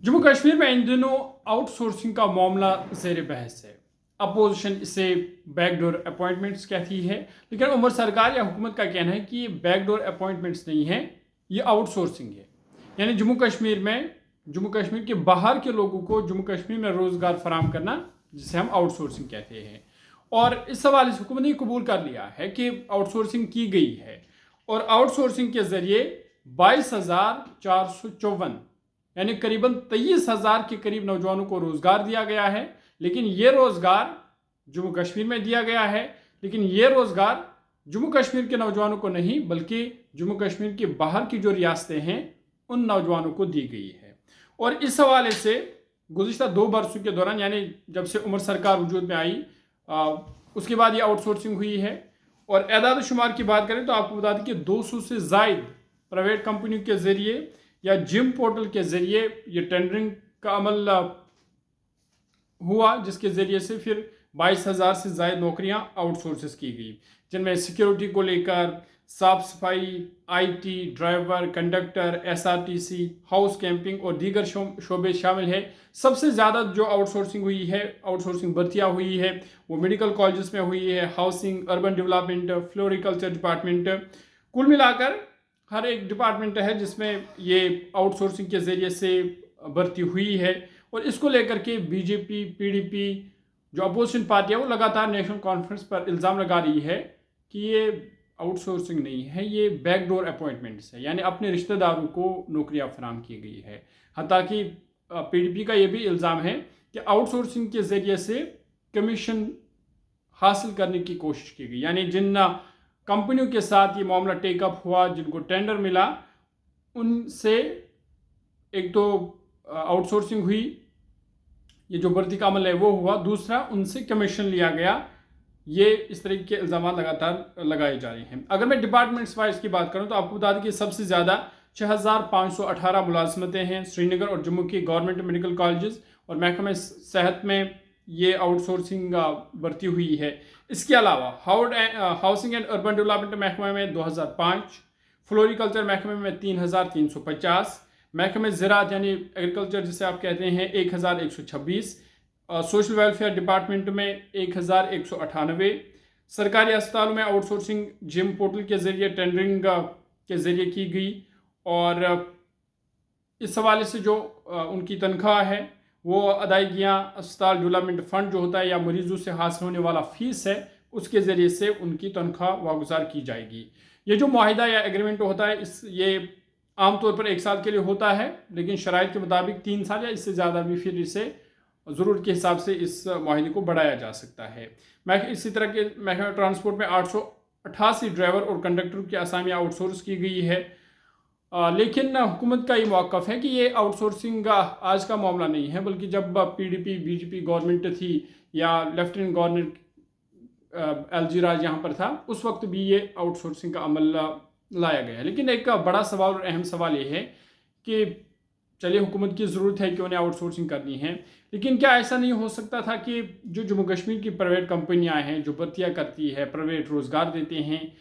जम्मू कश्मीर में इन दिनों आउटसोर्सिंग का मामला ज़ेर बहस है। अपोजिशन इसे बैकडोर अपॉइंटमेंट्स कहती है, लेकिन उमर सरकार या हुकूमत का कहना है कि ये बैकडोर अपॉइंटमेंट्स नहीं है, ये आउटसोर्सिंग है। यानी जम्मू कश्मीर के बाहर के लोगों को जम्मू कश्मीर में रोज़गार फराहम करना, जिसे हम आउटसोर्सिंग कहते हैं। और इस हवाले से हुकूमत ने कबूल कर लिया है कि आउटसोर्सिंग की गई है और आउटसोर्सिंग के ज़रिए 22,454 यानी करीबन 23,000 के करीब नौजवानों को रोज़गार दिया गया है। लेकिन ये रोज़गार जम्मू कश्मीर में दिया गया है, लेकिन ये रोज़गार जम्मू कश्मीर के नौजवानों को नहीं बल्कि जम्मू कश्मीर के बाहर की जो रियासतें हैं उन नौजवानों को दी गई है। और इस हवाले से गुज़िश्ता 2 बरसों के दौरान, यानी जब से उमर सरकार वजूद में आई, उसके बाद ये आउटसोर्सिंग हुई है। और एदाद शुमार की बात करें तो आपको बता दें कि 200 से ज़ायद प्राइवेट कंपनियों के ज़रिए या जिम पोर्टल के ज़रिए ये टेंडरिंग का अमल हुआ, जिसके ज़रिए से फिर 22,000 से ज़ायद नौकरियां आउटसोर्सेस की गई, जिनमें सिक्योरिटी को लेकर साफ सफाई, IT, driver, conductor, SRTC, house camping और दीगर शोबे शामिल है। सबसे ज़्यादा जो आउटसोर्सिंग हुई है, आउटसोर्सिंग भर्तियाँ हुई है, वो मेडिकल कॉलेजेस में हुई है, housing, urban development, floriculture department. कुल मिलाकर हर एक डिपार्टमेंट है जिसमें ये आउटसोर्सिंग के ज़रिए से भर्ती हुई है। और इसको लेकर के बीजेपी, पीडीपी जो अपोजिशन पार्टी है वो लगातार नेशनल कॉन्फ्रेंस पर इल्ज़ाम लगा रही है कि ये आउटसोर्सिंग नहीं है, ये बैकडोर अपॉइंटमेंट्स है, यानी अपने रिश्तेदारों को नौकरियां फराहम की गई है। हत्ता कि पीडीपी का ये भी इल्ज़ाम है कि आउटसोर्सिंग के ज़रिए से कमीशन हासिल करने की कोशिश की गई, यानी जिन कंपनियों के साथ ये मामला टेकअप हुआ, जिनको टेंडर मिला, उनसे एक तो आउटसोर्सिंग हुई, ये जो भर्ती का अमल है वो हुआ, दूसरा उनसे कमीशन लिया गया। ये इस तरह के इल्ज़ाम लगातार लगाए जा रहे हैं। अगर मैं डिपार्टमेंट्स वाइज की बात करूं तो आपको बता दें कि सबसे ज़्यादा 6,518 मुलाजमतें हैं श्रीनगर और जम्मू की गवर्नमेंट मेडिकल कॉलेजेस और महकमे सेहत में ये आउटसोर्सिंग भर्ती हुई है। इसके अलावा हाउसिंग एंड अर्बन डेवलपमेंट महकमे में 2005, फ्लोरिकल्चर महकमे में 3,350, महकमे ज़राअत यानी एग्रीकल्चर जिसे आप कहते हैं 1,126, सोशल वेलफेयर डिपार्टमेंट में 1,198, सरकारी अस्पतालों में आउटसोर्सिंग जिम पोर्टल के ज़रिए टेंडरिंग के ज़रिए की गई। और इस हवाले से जो उनकी तनख्वाह है वो अदायगियाँ अस्पताल डेवलपमेंट फ़ंड जो होता है या मरीजों से हासिल होने वाला फ़ीस है उसके ज़रिए से उनकी तनख्वाह वागुजार की जाएगी। ये जो मुआहिदा या एग्रीमेंट होता है ये आमतौर पर 1 साल के लिए होता है, लेकिन शराइत के मुताबिक 3 साल या इससे ज़्यादा भी फिर इसे ज़रूरत के हिसाब से इस माहिदे को बढ़ाया जा सकता है। इसी तरह के महकमा ट्रांसपोर्ट में 888 ड्राइवर और कंडक्टर की असामियाँ आउटसोर्स की गई है। लेकिन हुकूमत का ये मौक़िफ़ है कि ये आउटसोर्सिंग आज का मामला नहीं है, बल्कि जब पीडीपी बीजेपी गवर्नमेंट थी या लेफ्टिनेंट गवर्नर एलजी राज यहाँ पर था, उस वक्त भी ये आउटसोर्सिंग का अमल लाया गया है। लेकिन एक बड़ा सवाल और अहम सवाल ये है कि चलिए हुकूमत की ज़रूरत है कि उन्हें आउटसोर्सिंग करनी है, लेकिन क्या ऐसा नहीं हो सकता था कि जो जम्मू कश्मीर की प्राइवेट कंपनियां हैं जो भर्तियां करती है, प्राइवेट रोज़गार देते हैं,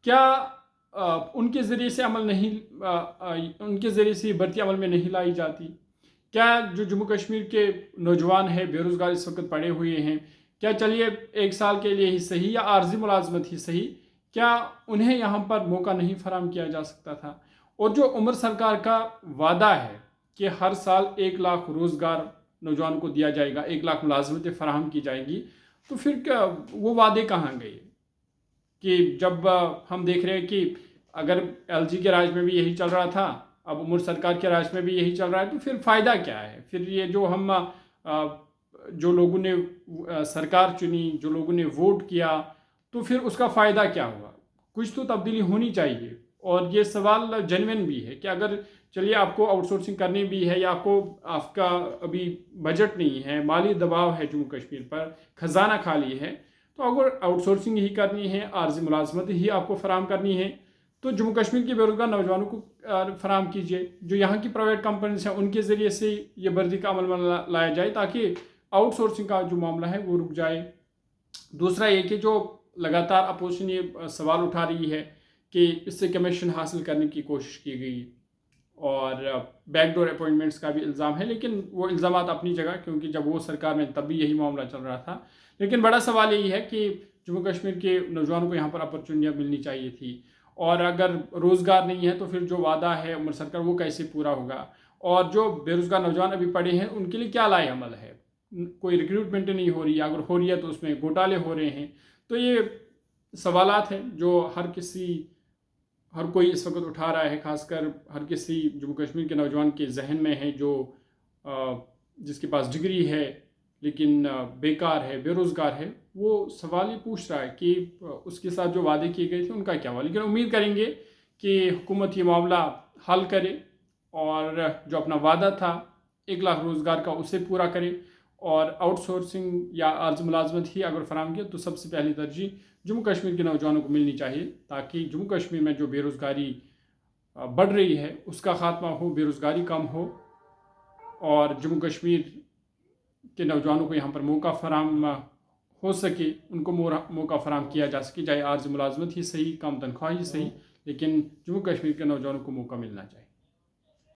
क्या उनके ज़रिए से अमल नहीं उनके ज़रिए से भर्ती अमल में नहीं लाई जाती? क्या जो जम्मू कश्मीर के नौजवान हैं बेरोज़गार इस वक्त पड़े हुए हैं, क्या चलिए 1 साल के लिए ही सही या आर्जी मुलाजमत ही सही, क्या उन्हें यहाँ पर मौका नहीं फराहम किया जा सकता था? और जो उमर सरकार का वादा है कि हर साल 1 लाख रोज़गार नौजवान को दिया जाएगा, 1 लाख मुलाजमतें फराहम की जाएंगी, तो फिर क्या वो वादे कहाँ गए? कि जब हम देख रहे हैं कि अगर एलजी के राज में भी यही चल रहा था, अब उमर सरकार के राज में भी यही चल रहा है, तो फिर फ़ायदा क्या है? फिर ये जो हम जो लोगों ने सरकार चुनी, जो लोगों ने वोट किया, तो फिर उसका फ़ायदा क्या हुआ? कुछ तो तब्दीली होनी चाहिए। और ये सवाल जेन्युइन भी है कि अगर चलिए आपको आउटसोर्सिंग करनी भी है या आपका अभी बजट नहीं है, माली दबाव है जम्मू कश्मीर पर, ख़जाना खाली है, तो अगर आउटसोर्सिंग ही करनी है, आर्जी मुलाजमत ही आपको फराहम करनी है, तो जम्मू कश्मीर के बेरोज़गार नौजवानों को फराहम कीजिए। जो यहाँ की प्राइवेट कंपनीज हैं उनके ज़रिए से ये भर्ती का अमल में लाया जाए ताकि आउटसोर्सिंग का जो मामला है वो रुक जाए। दूसरा ये कि जो लगातार अपोजिशन ये सवाल उठा रही है कि इससे कमीशन हासिल करने की कोशिश की गई, اور بیک ڈور اپوائنٹمنٹس کا بھی الزام ہے، لیکن وہ الزامات اپنی جگہ، کیونکہ جب وہ سرکار میں تب بھی یہی معاملہ چل رہا تھا. لیکن بڑا سوال یہی ہے کہ جموں کشمیر کے نوجوانوں کو یہاں پر اپرچونٹیاں ملنی چاہیے تھی، اور اگر روزگار نہیں ہے تو پھر جو وعدہ ہے عمر سرکار وہ کیسے پورا ہوگا، اور جو بے روزگار نوجوان ابھی پڑے ہیں ان کے لیے کیا لائے عمل ہے. کوئی ریکروٹمنٹ نہیں ہو رہی ہے، اگر ہو رہی ہے تو اس میں گھوٹالے ہو رہے ہیں. تو یہ سوالات ہیں جو ہر کوئی اس وقت اٹھا رہا ہے، خاص کر ہر کسی جموں کشمیر کے نوجوان کے ذہن میں ہے جو جس کے پاس ڈگری ہے لیکن بیکار ہے، بے روزگار ہے. وہ سوال یہ پوچھ رہا ہے کہ اس کے ساتھ جو وعدے کیے گئے تھے ان کا کیا ہوا. لیکن امید کریں گے کہ حکومت یہ معاملہ حل کرے اور جو اپنا وعدہ تھا 1 لاکھ روزگار کا اسے پورا کرے، اور آؤٹ سورسنگ یا عرض ملازمت ہی اگر فراہم کیا تو سب سے پہلی ترجیح جموں کشمیر کے نوجوانوں کو ملنی چاہیے، تاکہ جموں کشمیر میں جو بے روزگاری بڑھ رہی ہے اس کا خاتمہ ہو، بے روزگاری کم ہو، اور جموں کشمیر کے نوجوانوں کو یہاں پر موقع فراہم ہو سکے، ان کو موقع فراہم کیا جا سکے، چاہے عارض ملازمت ہی صحیح، کم تنخواہ ہی صحیح، لیکن جموں کشمیر کے نوجوانوں کو موقع ملنا چاہیے.